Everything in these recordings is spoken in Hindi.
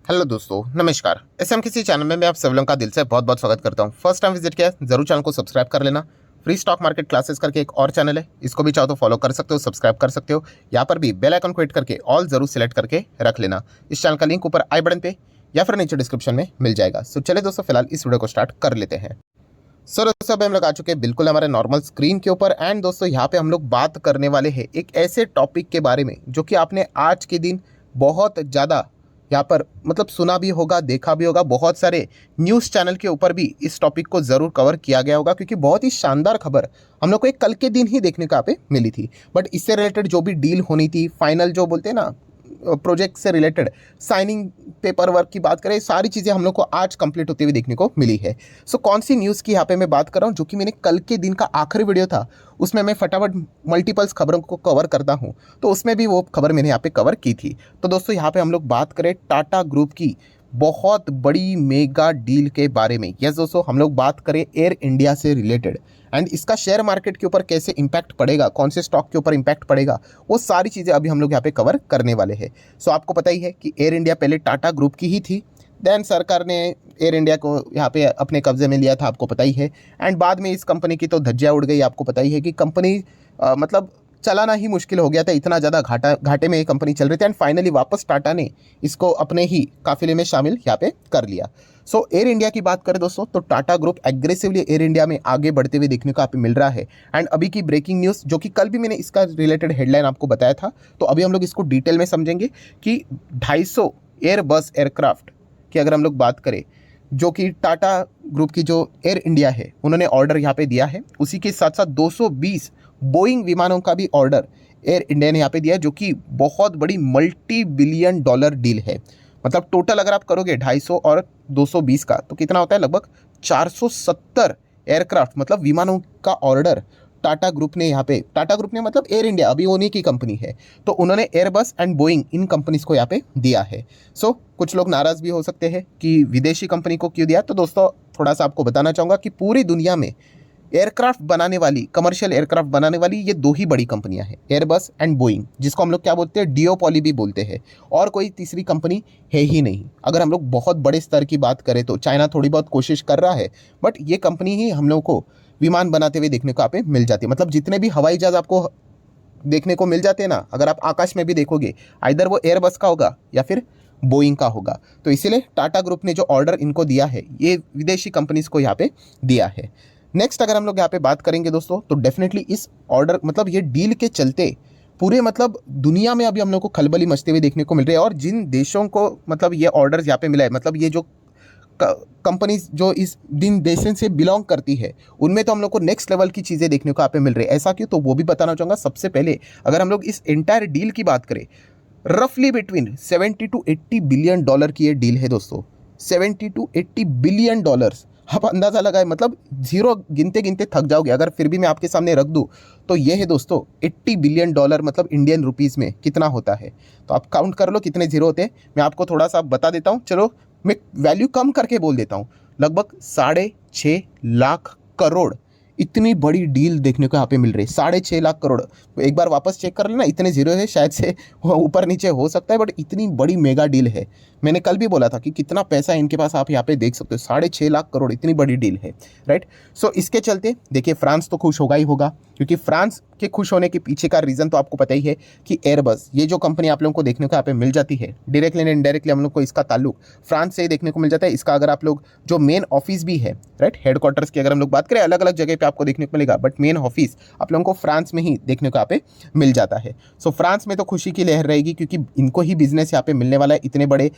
हेलो दोस्तों, नमस्कार। एसएम किसी चैनल में मैं आप सब लोगों का दिल से बहुत बहुत स्वागत करता हूं। फर्स्ट टाइम विजिट किया है जरूर चैनल को सब्सक्राइब कर लेना। फ्री स्टॉक मार्केट क्लासेस करके एक और चैनल है, इसको भी चाहो तो फॉलो कर सकते हो, सब्सक्राइब कर सकते हो। यहाँ पर भी बेल आइकन को हिट करके ऑल जरूर सिलेक्ट करके रख लेना। इस चैनल का लिंक ऊपर आई बटन पे या फिर नीचे डिस्क्रिप्शन में मिल जाएगा। सो चले दोस्तों, फिलहाल इस वीडियो को स्टार्ट कर लेते हैं। सो दोस्तों, अभी हम लोग आ चुके हैं बिल्कुल हमारे नॉर्मल स्क्रीन के ऊपर। एंड दोस्तों, यहाँ पे हम लोग बात करने वाले हैं एक ऐसे टॉपिक के बारे में जो कि आपने आज के दिन बहुत ज़्यादा यहाँ पर मतलब सुना भी होगा, देखा भी होगा। बहुत सारे न्यूज़ चैनल के ऊपर भी इस टॉपिक को ज़रूर कवर किया गया होगा, क्योंकि बहुत ही शानदार खबर हम लोग को एक कल के दिन ही देखने को यहाँ पे मिली थी। बट इससे रिलेटेड जो भी डील होनी थी, फाइनल जो बोलते हैं ना, प्रोजेक्ट से रिलेटेड साइनिंग पेपर वर्क की बात करें, सारी चीज़ें हम लोग को आज कंप्लीट होती हुई देखने को मिली है। सो कौन सी न्यूज़ की यहाँ पे मैं बात कर रहा हूँ, जो कि मैंने कल के दिन का आखिरी वीडियो था, उसमें मैं फटाफट मल्टीपल्स खबरों को कवर करता हूँ, तो उसमें भी वो खबर मैंने यहाँ पे कवर की थी। तो दोस्तों, यहाँ पे हम लोग बात करें टाटा ग्रुप की बहुत बड़ी मेगा डील के बारे में। यस दोस्तों, हम लोग बात करें एयर इंडिया से रिलेटेड एंड इसका शेयर मार्केट के ऊपर कैसे इंपैक्ट पड़ेगा, कौन से स्टॉक के ऊपर इंपैक्ट पड़ेगा, वो सारी चीज़ें अभी हम लोग यहाँ पे कवर करने वाले हैं। सो आपको पता ही है कि एयर इंडिया पहले टाटा ग्रुप की ही थी, देन सरकार ने एयर इंडिया को यहाँ पे अपने कब्जे में लिया था, आपको पता ही है। एंड बाद में इस कंपनी की तो धज्जियाँ उड़ गई। आपको पता ही है कि कंपनी मतलब चलाना ही मुश्किल हो गया था, इतना ज़्यादा घाटे में ये कंपनी चल रही थी। एंड फाइनली वापस टाटा ने इसको अपने ही काफिले में शामिल यहाँ पे कर लिया। सो एयर इंडिया की बात करें दोस्तों, तो Tata group aggressively air India में आगे बढ़ते हुए देखने को आप मिल रहा है। एंड अभी की ब्रेकिंग न्यूज़, जो कि कल भी मैंने इसका रिलेटेड हेडलाइन आपको बताया था, तो अभी हम लोग इसको डिटेल में समझेंगे कि 250 एयरबस एयरक्राफ्ट की अगर हम लोग बात करें, जो कि टाटा ग्रुप की जो एयर इंडिया है उन्होंने ऑर्डर यहाँ पे दिया है। उसी के साथ साथ 220 बोइंग विमानों का भी ऑर्डर एयर इंडिया ने यहाँ पे दिया है, जो कि बहुत बड़ी मल्टी बिलियन डॉलर डील है। मतलब टोटल अगर आप करोगे 250 और 220 का, तो कितना होता है, लगभग 470 एयरक्राफ्ट मतलब विमानों का ऑर्डर टाटा ग्रुप ने यहाँ पे, टाटा ग्रुप ने मतलब एयर इंडिया अभी उन्हीं की कंपनी है, तो उन्होंने Airbus and Boeing in companies को यहाँ पे दिया है। सो कुछ लोग नाराज़ भी हो सकते हैं कि विदेशी कंपनी को क्यों दिया। तो दोस्तों, थोड़ा सा आपको बताना चाहूँगा कि पूरी दुनिया में एयरक्राफ्ट बनाने वाली, कमर्शियल एयरक्राफ्ट बनाने वाली ये दो ही बड़ी कंपनियां हैं, एयरबस एंड बोइंग, जिसको हम लोग क्या बोलते हैं, डियोपॉली भी बोलते हैं। और कोई तीसरी कंपनी है ही नहीं। अगर हम लोग बहुत बड़े स्तर की बात करें तो चाइना थोड़ी बहुत कोशिश कर रहा है, बट ये कंपनी ही हम लोग को विमान बनाते हुए देखने को आप मिल जाती है। मतलब जितने भी हवाई जहाज आपको देखने को मिल जाते हैं ना, अगर आप आकाश में भी देखोगे, आइदर वो एयरबस का होगा या फिर बोइंग का होगा। तो इसीलिए टाटा ग्रुप ने जो ऑर्डर इनको दिया है, ये विदेशी कंपनीज को यहाँ पे दिया है। नेक्स्ट अगर हम लोग यहाँ पे बात करेंगे दोस्तों, तो डेफिनेटली इस ऑर्डर मतलब ये डील के चलते पूरे मतलब दुनिया में अभी हम लोग को खलबली मचते हुए देखने को मिल रही है। और जिन देशों को मतलब ये ऑर्डर यहाँ पे मिला है, मतलब ये जो कंपनीज जो इस दिन देशों से बिलोंग करती है, उनमें तो हम लोग को नेक्स्ट लेवल की चीज़ें देखने को यहाँ पे मिल रही है। ऐसा क्यों, तो वो भी बताना चाहूँगा। सबसे पहले अगर हम लोग इस एंटायर डील की बात करें, रफली बिटवीन 70 टू 80 बिलियन डॉलर की ये डील है दोस्तों। 70 टू 80 बिलियन डॉलर्स, आप अंदाज़ा लगाए, मतलब जीरो गिनते गिनते थक जाओगे। अगर फिर भी मैं आपके सामने रख दूं, तो ये है दोस्तों 80 बिलियन डॉलर, मतलब इंडियन रुपीज़ में कितना होता है, तो आप काउंट कर लो कितने जीरो होते हैं। मैं आपको थोड़ा सा बता देता हूँ, चलो मैं वैल्यू कम करके बोल देता हूँ, लगभग 6.5 लाख करोड़। इतनी बड़ी डील देखने को यहाँ पे मिल रही है, 6.5 लाख करोड़। एक बार वापस चेक कर लेना, इतने जीरो है, शायद से ऊपर नीचे हो सकता है, बट इतनी बड़ी मेगा डील है। मैंने कल भी बोला था कि कितना पैसा इनके पास, आप यहाँ पे देख सकते हो, 6.5 लाख करोड़, इतनी बड़ी डील है, राइट। सो इसके चलते देखिए फ्रांस तो खुश होगा ही होगा, क्योंकि फ्रांस के खुश होने के पीछे का रीज़न तो आपको पता ही है कि एयरबस, ये जो कंपनी आप लोगों को देखने को यहाँ पे मिल जाती है, डायरेक्टली एंड इनडायरेक्टली हम लोग को इसका ताल्लुक फ्रांस से ही देखने को मिल जाता है। इसका अगर आप लोग जो मेन ऑफिस भी है, राइट, हेडक्वार्टर्स की अगर हम लोग बात करें, अलग अलग जगह पे आपको देखने को मिलेगा, बट मेन ऑफिस आप लोगों को फ्रांस में ही देखने को यहाँ पे मिल जाता है। सो फ्रांस में तो खुशी की लहर रहेगी, क्योंकि इनको ही बिजनेस यहाँ पे मिलने वाला है इतने बड़े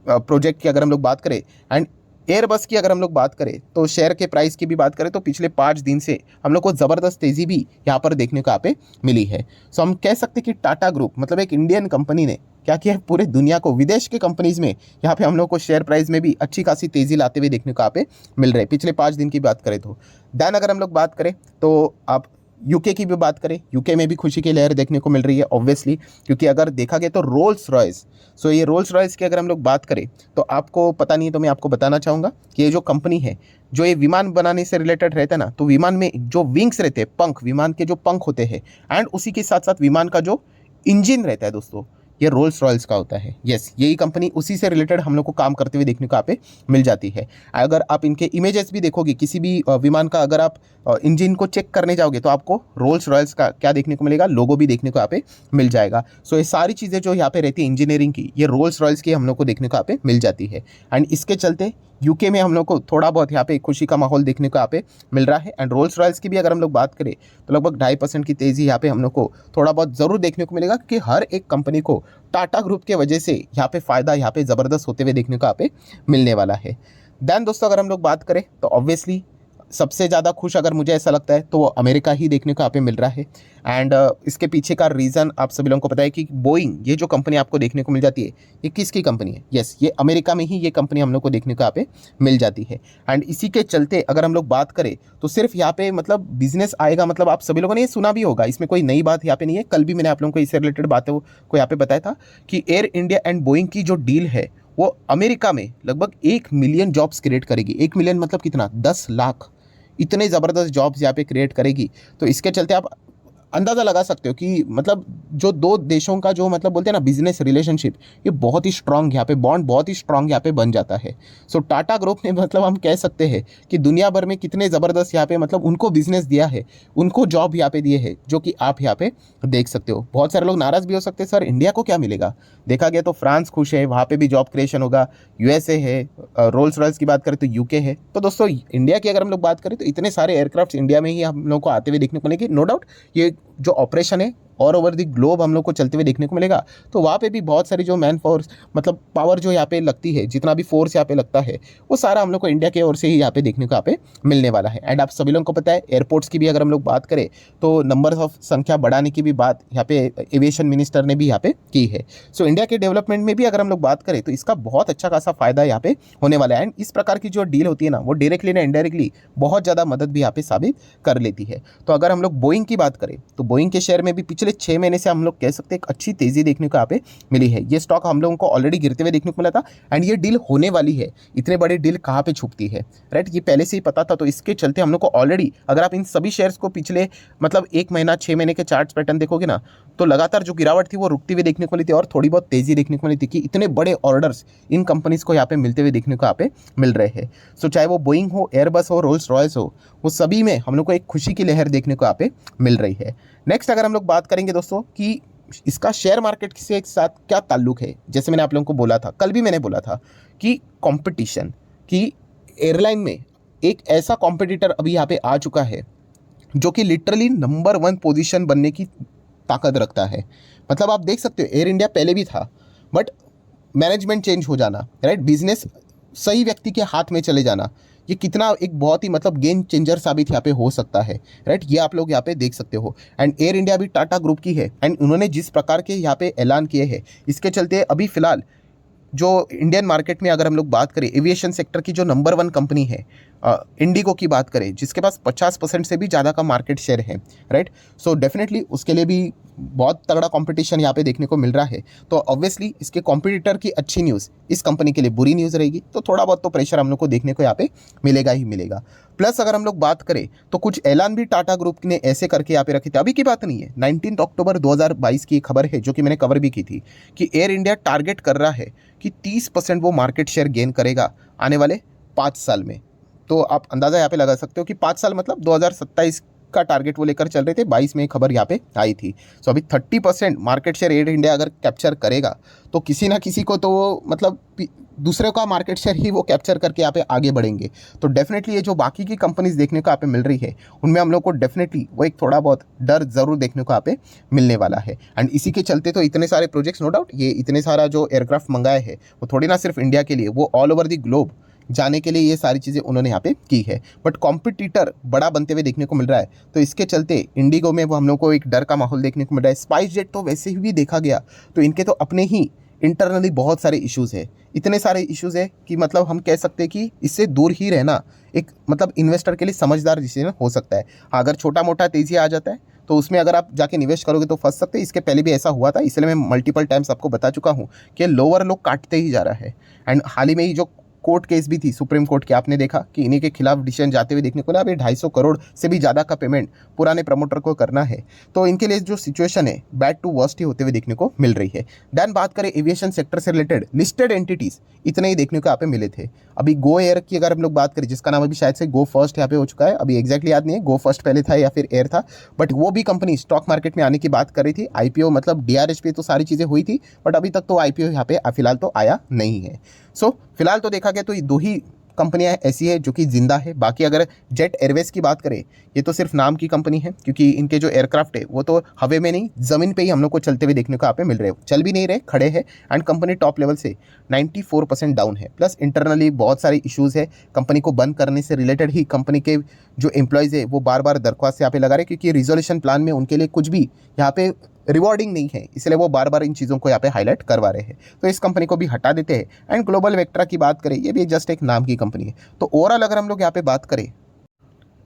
प्रोजेक्ट की अगर हम लोग बात करें। एंड एयरबस की अगर हम लोग बात करें, तो शेयर के प्राइस की भी बात करें, तो पिछले 5 दिन से हम लोग को ज़बरदस्त तेज़ी भी यहाँ पर देखने को यहाँ पे मिली है। सो हम कह सकते हैं कि टाटा ग्रुप मतलब एक इंडियन कंपनी ने क्या किया है, पूरे दुनिया को, विदेश के कंपनीज में यहाँ पे हम लोग को शेयर प्राइस में भी अच्छी खासी तेज़ी लाते हुए देखने को यहाँ पे मिल रहे हैं, पिछले 5 दिन की बात करें तो। दैन अगर हम लोग बात करें, तो आप यूके की भी बात करें, यूके में भी खुशी की लहर देखने को मिल रही है ऑब्वियसली, क्योंकि अगर देखा गया तो रोल्स रॉयस, सो ये रोल्स रॉयस की अगर हम लोग बात करें, तो आपको पता नहीं है तो मैं आपको बताना चाहूँगा कि ये जो कंपनी है, जो ये विमान बनाने से रिलेटेड रहता है ना, तो विमान में जो विंग्स रहते हैं, पंख, विमान के जो पंख होते हैं, एंड उसी के साथ साथ विमान का जो इंजन रहता है दोस्तों, ये रोल्स रॉयल्स का होता है। यस, यही कंपनी उसी से रिलेटेड हम लोग को काम करते हुए देखने को यहाँ पे मिल जाती है। अगर आप इनके इमेजेस भी देखोगे, किसी भी विमान का अगर आप इंजन को चेक करने जाओगे तो आपको रोल्स रॉयल्स का क्या देखने को मिलेगा, लोगो भी देखने को यहाँ पे मिल जाएगा। सो ये सारी चीज़ें जो यहाँ पे रहती है इंजीनियरिंग की, ये रोल्स रॉयल्स की हम लोग को देखने को यहाँ पे मिल जाती है। एंड इसके चलते यूके में हम लोग को थोड़ा बहुत यहाँ पे खुशी का माहौल देखने को यहाँ पे मिल रहा है। एंड रोल्स रॉयल्स की भी अगर हम लोग बात करें तो लगभग 2.5% की तेज़ी यहाँ पे हम लोग को थोड़ा बहुत ज़रूर देखने को मिलेगा, कि हर एक कंपनी को टाटा ग्रुप के वजह से यहाँ पे फ़ायदा यहाँ पे ज़बरदस्त होते हुए देखने को यहाँ पे मिलने वाला है। देन दोस्तों अगर हम लोग बात करें तो ऑब्वियसली सबसे ज़्यादा खुश अगर मुझे ऐसा लगता है तो वो अमेरिका ही देखने को यहाँ पे मिल रहा है। एंड इसके पीछे का रीज़न आप सभी लोगों को पता है कि बोइंग, ये जो कंपनी आपको देखने को मिल जाती है, ये किसकी कंपनी है? यस, ये अमेरिका में ही ये कंपनी हम लोग को देखने को यहाँ पे मिल जाती है। एंड इसी के चलते अगर हम लोग बात करें तो सिर्फ यहाँ पे मतलब बिजनेस आएगा, मतलब आप सभी लोगों ने ये सुना भी होगा, इसमें कोई नई बात यहाँ पे नहीं है। कल भी मैंने आप लोगों को इससे रिलेटेड बातों को यहाँ पे बताया था कि एयर इंडिया एंड बोइंग की जो डील है वो अमेरिका में लगभग 1 मिलियन जॉब्स क्रिएट करेगी। 1 मिलियन मतलब कितना? 10 लाख। इतने ज़बरदस्त जॉब्स यहाँ पे क्रिएट करेगी। तो इसके चलते आप अंदाज़ा लगा सकते हो कि मतलब जो दो देशों का जो मतलब बोलते हैं ना बिजनेस रिलेशनशिप, ये बहुत ही स्ट्रांग यहाँ पे बॉन्ड बहुत ही स्ट्रांग यहाँ पे बन जाता है। सो टाटा ग्रुप ने मतलब हम कह सकते हैं कि दुनिया भर में कितने ज़बरदस्त यहाँ पे मतलब उनको बिजनेस दिया है, उनको जॉब यहाँ पे दिए है, जो कि आप यहाँ पे देख सकते हो। बहुत सारे लोग नाराज़ भी हो सकते हैं, सर इंडिया को क्या मिलेगा? देखा गया तो फ्रांस खुश है, वहाँ पर भी जॉब क्रिएशन होगा, यूएसए है, रोल्स रॉयल्स की बात करें तो यूके है। तो दोस्तों इंडिया की अगर हम लोग बात करें तो इतने सारे एयरक्राफ्ट इंडिया में ही हम लोग को आते हुए देखने को मिलेंगे। नो डाउट ये जो ऑपरेशन है ऑल ओवर द ग्लोब हम लोग को चलते हुए देखने को मिलेगा। तो वहाँ पे भी बहुत सारी जो मैन फोर्स मतलब पावर जो यहाँ पे लगती है, जितना भी फोर्स यहाँ पे लगता है, वो सारा हम लोग को इंडिया की ओर से ही यहाँ पे देखने को यहाँ पे मिलने वाला है। एंड आप सभी लोगों को पता है एयरपोर्ट्स की भी अगर हम लोग बात करें तो नंबर ऑफ संख्या बढ़ाने की भी बात यहाँ पे एविएशन मिनिस्टर ने भी यहाँ पे की है। सो इंडिया के डेवलपमेंट में भी अगर हम लोग बात करें तो इसका बहुत अच्छा खासा फायदा यहाँ पे होने वाला है। एंड इस प्रकार की जो डील होती है ना, वो डायरेक्टली ना इनडायरेक्टली बहुत ज़्यादा मदद भी यहाँ पे साबित कर लेती है। तो अगर हम लोग बोइंग की बात करें तो बोइंग के शेयर में भी पिछले 6 महीने से हम लोग कह सकते हैं एक अच्छी तेजी देखने को यहाँ पे मिली है। ये स्टॉक हम लोगों को ऑलरेडी गिरते हुए देखने को मिला था एंड ये डील होने वाली है। इतने बड़ी डील कहाँ पे छुपती है, राइट? ये पहले से ही पता था। तो इसके चलते हम लोग को ऑलरेडी अगर आप इन सभी शेयर्स को पिछले मतलब 1 महीना 6 महीने के चार्ट पैटर्न देखोगे ना, तो लगातार जो गिरावट थी वो रुकती हुई देखने को मिली थी और थोड़ी बहुत तेजी देखने को मिली थी कि इतने बड़े ऑर्डर्स इन कंपनीज को यहाँ पे मिलते हुए देखने को यहाँ पे मिल रहे हैं। सो चाहे वो बोइंग हो, एयरबस हो, रोल्स रॉयल्स हो, वो सभी में हम लोग को एक खुशी की लहर देखने को यहाँ पे मिल रही है। नेक्स्ट अगर हम लोग बात करेंगे दोस्तों कि इसका शेयर मार्केट से एक साथ क्या ताल्लुक है, जैसे मैंने आप लोगों को बोला था, कल भी मैंने बोला था कि कंपटीशन, कि एयरलाइन में एक ऐसा कॉम्पिटिटर अभी यहाँ पे आ चुका है जो कि लिटरली नंबर 1 पोजीशन बनने की ताकत रखता है। मतलब आप देख सकते हो एयर इंडिया पहले भी था, बट मैनेजमेंट चेंज हो जाना, राइट, बिजनेस सही व्यक्ति के हाथ में चले जाना, ये कितना एक बहुत ही मतलब गेम चेंजर साबित यहाँ पे हो सकता है, राइट? ये आप लोग यहाँ पे देख सकते हो। एंड एयर इंडिया भी टाटा ग्रुप की है एंड उन्होंने जिस प्रकार के यहाँ पे ऐलान किए हैं, इसके चलते अभी फिलहाल जो इंडियन मार्केट में अगर हम लोग बात करें एविएशन सेक्टर की जो नंबर 1 कंपनी है, इंडिगो की बात करें, जिसके पास 50% से भी ज़्यादा का मार्केट शेयर है, राइट? सो डेफिनेटली उसके लिए भी बहुत तगड़ा कंपटीशन यहाँ पे देखने को मिल रहा है। तो ऑब्वियसली इसके कॉम्पिटिटर की अच्छी न्यूज़ इस कंपनी के लिए बुरी न्यूज़ रहेगी। तो थोड़ा बहुत तो प्रेशर हम लोग को देखने को यहाँ पे मिलेगा ही मिलेगा। प्लस अगर हम लोग बात करें तो कुछ ऐलान भी टाटा ग्रुप ने ऐसे करके यहाँ पे रखे थे, अभी की बात नहीं है, 19 अक्टूबर 2022 की खबर है, जो कि मैंने कवर भी की थी, कि एयर इंडिया टारगेट कर रहा है कि 30% वो मार्केट शेयर गेन करेगा आने वाले 5 साल में। तो आप अंदाज़ा यहाँ पे लगा सकते हो कि 5 साल मतलब 2027 का टारगेट वो लेकर चल रहे थे। 22 में खबर यहाँ पे आई थी। सो अभी 30% मार्केट शेयर एयर इंडिया अगर कैप्चर करेगा तो किसी ना किसी को तो वो मतलब दूसरे का मार्केट शेयर ही वो कैप्चर करके यहाँ पे आगे बढ़ेंगे। तो डेफिनेटली ये जो बाकी की कंपनीज देखने को यहाँ पे मिल रही है, उनमें हम लोग को डेफिनेटली वो एक थोड़ा बहुत डर ज़रूर देखने को यहाँ पे मिलने वाला है। एंड इसी के चलते तो इतने सारे प्रोजेक्ट्स, नो डाउट ये इतने सारा जो एयरक्राफ्ट मंगाए हैं वो थोड़ी ना सिर्फ इंडिया के लिए, वो ऑल ओवर द ग्लोब जाने के लिए ये सारी चीज़ें उन्होंने यहाँ पे की है। बट कॉम्पिटिटर बड़ा बनते हुए देखने को मिल रहा है, तो इसके चलते इंडिगो में वो हम लोग को एक डर का माहौल देखने को मिल रहा है। स्पाइस जेट तो वैसे ही भी देखा गया तो इनके तो अपने ही इंटरनली बहुत सारे इश्यूज़ है, इतने सारे इश्यूज़ है कि मतलब हम कह सकते हैं कि इससे दूर ही रहना एक मतलब इन्वेस्टर के लिए समझदार डिसीजन हो सकता है। अगर छोटा मोटा तेज़ी आ जाता है तो उसमें अगर आप जाके निवेश करोगे तो फंस सकते हैं। इसके पहले भी ऐसा हुआ था, इसलिए मैं मल्टीपल टाइम्स आपको बता चुका हूँ कि लोअर लोग काटते ही जा रहा है। एंड हाल ही में ही जो कोर्ट केस भी थी सुप्रीम कोर्ट की, आपने देखा कि इन्हीं के खिलाफ डिसीजन जाते हुए देखने को ना अभी 250 करोड़ से भी ज़्यादा का पेमेंट पुराने प्रमोटर को करना है। तो इनके लिए जो सिचुएशन है बैड टू वर्स्ट ही होते हुए देखने को मिल रही है। देन बात करें एविएशन सेक्टर से रिलेटेड लिस्टेड एंटिटीज, इतने ही देखने को यहाँ पे मिले थे। अभी गो एयर की अगर हम लोग बात करें, जिसका नाम अभी शायद से गो फर्स्ट यहाँ पे हो चुका है, अभी एग्जैक्टली याद नहीं है गो फर्स्ट पहले था या फिर एयर था, बट वो भी कंपनी स्टॉक मार्केट में आने की बात कर रही थी। आईपीओ मतलब डीआरएच पे तो सारी चीज़ें हुई थी, बट अभी तक तो आईपीओ यहाँ पे फिलहाल तो आया नहीं है। सो फिलहाल तो देखा गया तो ये दो ही कंपनियां ऐसी है जो कि जिंदा है। बाकी अगर जेट एयरवेज की बात करें, ये तो सिर्फ नाम की कंपनी है, क्योंकि इनके जो एयरक्राफ्ट है वो तो हवे में नहीं ज़मीन पे ही हम लोग को चलते हुए देखने को यहाँ पे मिल रहे हैं, चल भी नहीं रहे, खड़े हैं। एंड कंपनी टॉप लेवल से 94% डाउन है, प्लस इंटरनली बहुत सारे इश्यूज़ है। कंपनी को बंद करने से रिलेटेड ही कंपनी के जो एम्प्लॉयज़ है वो बार बार दरख्वास्त यहाँ पे लगा रहे, क्योंकि रिजोल्यूशन प्लान में उनके लिए कुछ भी यहाँ पे रिवॉर्डिंग नहीं है, इसलिए वो बार बार इन चीज़ों को यहाँ पे हाईलाइट करवा रहे हैं। तो इस कंपनी को भी हटा देते हैं। एंड ग्लोबल वेक्ट्रा की बात करें, ये भी जस्ट एक नाम की कंपनी है। तो ओवरऑल अगर हम लोग यहाँ पे बात करें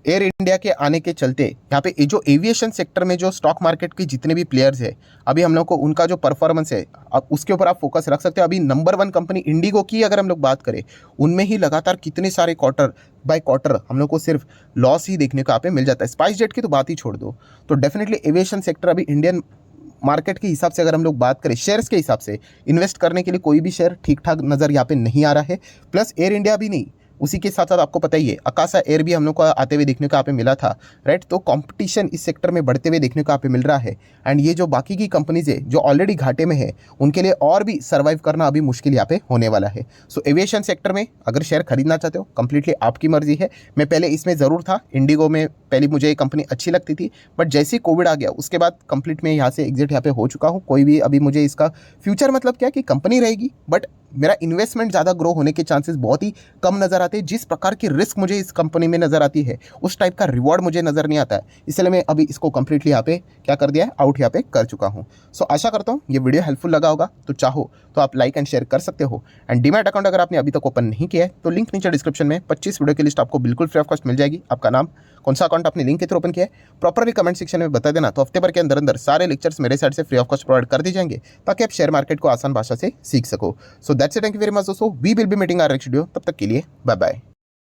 एयर इंडिया के आने के चलते यहाँ पे जो एविएशन सेक्टर में जो स्टॉक मार्केट के जितने भी प्लेयर्स है, अभी हम लोग को उनका जो परफॉर्मेंस है अब उसके ऊपर आप फोकस रख सकते हो। अभी नंबर 1 कंपनी इंडिगो की अगर हम लोग बात करें, उनमें ही लगातार कितने सारे क्वार्टर बाय क्वार्टर हम लोग को सिर्फ लॉस ही देखने को यहाँ पे मिल जाता है। स्पाइस जेट की तो बात ही छोड़ दो। तो डेफिनेटली एविएशन सेक्टर अभी इंडियन मार्केट के हिसाब से अगर हम लोग बात करें, शेयर्स के हिसाब से इन्वेस्ट करने के लिए कोई भी शेयर ठीक ठाक नज़र यहाँ पे नहीं आ रहा है। प्लस एयर इंडिया भी नहीं, उसी के साथ साथ आपको पता ही है अकाशा एयर भी हम लोग को आते हुए देखने को यहाँ पे मिला था, राइट। तो कंपटीशन इस सेक्टर में बढ़ते हुए देखने को यहाँ पे मिल रहा है। एंड ये जो बाकी की कंपनीज है जो ऑलरेडी घाटे में है, उनके लिए और भी सर्वाइव करना अभी मुश्किल यहाँ पे होने वाला है। सो एविएशन सेक्टर में अगर शेयर खरीदना चाहते हो, कंप्लीटली आपकी मर्जी है। मैं पहले इसमें ज़रूर था, इंडिगो में पहले मुझे ये कंपनी अच्छी लगती थी, बट जैसे ही कोविड आ गया उसके बाद कंप्लीट में यहाँ से एग्जिट यहाँ पे हो चुका हूँ। कोई भी अभी मुझे इसका फ्यूचर मतलब क्या कि कंपनी रहेगी, बट मेरा इन्वेस्टमेंट ज़्यादा ग्रो होने के चांसेस बहुत ही कम नज़र आते हैं। जिस प्रकार की रिस्क मुझे इस कंपनी में नज़र आती है, उस टाइप का रिवॉर्ड मुझे नज़र नहीं आता है, इसलिए मैं अभी इसको कंप्लीटली यहाँ पे क्या कर दिया है, आउट यहाँ पे कर चुका हूँ। सो आशा करता हूँ ये वीडियो हेल्पफुल लगा होगा। तो चाहो तो आप लाइक एंड शेयर कर सकते हो। एंड डीमैट अकाउंट अगर आपने अभी तक ओपन नहीं किया है तो लिंक नीचे डिस्क्रिप्शन में 25 वीडियो की लिस्ट आपको बिल्कुल फ्री ऑफ कॉस्ट मिल जाएगी। आपका नाम, कौन सा अकाउंट आपने लिंक के थ्रू ओपन किया है, प्रॉपरली कमेंट सेक्शन में बता देना। तो हफ्ते भर के अंदर अंदर सारे लेक्चर्स मेरे साइड से फ्री ऑफ कॉस्ट प्रोवाइड कर दिए जाएंगे, ताकि आप शेयर मार्केट को आसान भाषा से सीख सको। So that's it, thank you very much दोस्तों। We will be meeting our next video. तब तक के लिए बाय बाय।